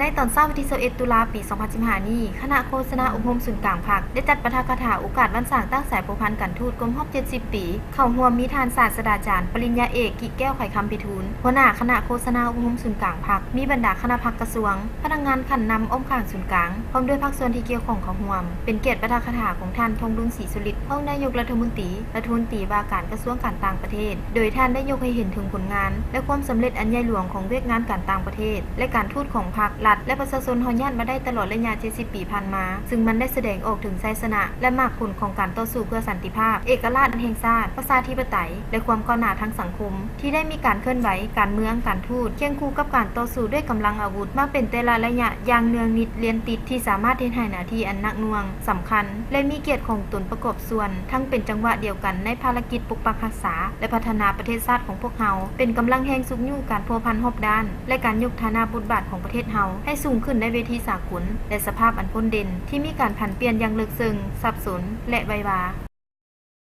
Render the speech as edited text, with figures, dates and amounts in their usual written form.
ในตอนเช้าวันที่21ตุลาปี2015นี้คณะโฆษณาอบรมศูนย์กลางภาคได้จัดปาฐกถาโอกาสวันสร้างตั้งสายผูกพันกันทูตกรมรอบ70 ปีเข้าร่วมมีทานศาสตราจารย์ปริญญาเอกกิแก้วไข่คำพิทูลหัวหน้าคณะโฆษณาอบรมศูนย์กลางภาคมีบรรดาคณะภาคกระทรวงพนักงานขันนำอ้อมข้างศูนย์กลางพร้อมด้วยภาคส่วนที่เกี่ยวข้องเข้าร่วมเป็นเกียรติปาฐกถาของท่านธงรุนศรีสุริตรองนายกรัฐมนตรีว่าการกระทรวงการต่างประเทศโดยท่านได้ยกให้เห็นถึงผลงานและความสำเร็จอันใหญ่หลวงของเวียกงานการต่างประเทศและการทูตของภาครัฐและประชาชนฮอนญาตมาได้ตลอดระยะ70 ปีผ่านมาซึ่งมันได้แสดงออกถึงชัยชนะและมากผลของการต่อสู้เพื่อสันติภาพเอกราชแห่งชาติประชาธิปไตยและความก้าวหน้าทางสังคมที่ได้มีการเคลื่อนไหวการเมืองการทูตเคียงคู่กับการต่อสู้ด้วยกำลังอาวุธมาเป็นแต่ละระยะอย่างเนืองนิดเรียนติดที่สามารถเฮ็ดให้หน้าที่อันหนักหน่วงสำคัญและมีเกียรติของตนประกอบส่วนทั้งเป็นจังหวะเดียวกันในภารกิจปกปักรักษาและพัฒนาประเทศชาติของพวกเฮาเป็นกำลังแห่งสุขอยู่การพัวพันรอบด้านและการยกฐานะบทบาทของประเทศเฮาให้สูงขึ้นในเวทีสากลและสภาพอันพ้นเด่นที่มีการผันเปลี่ยนอย่างลึกซึ้งซับซ้อนและไววา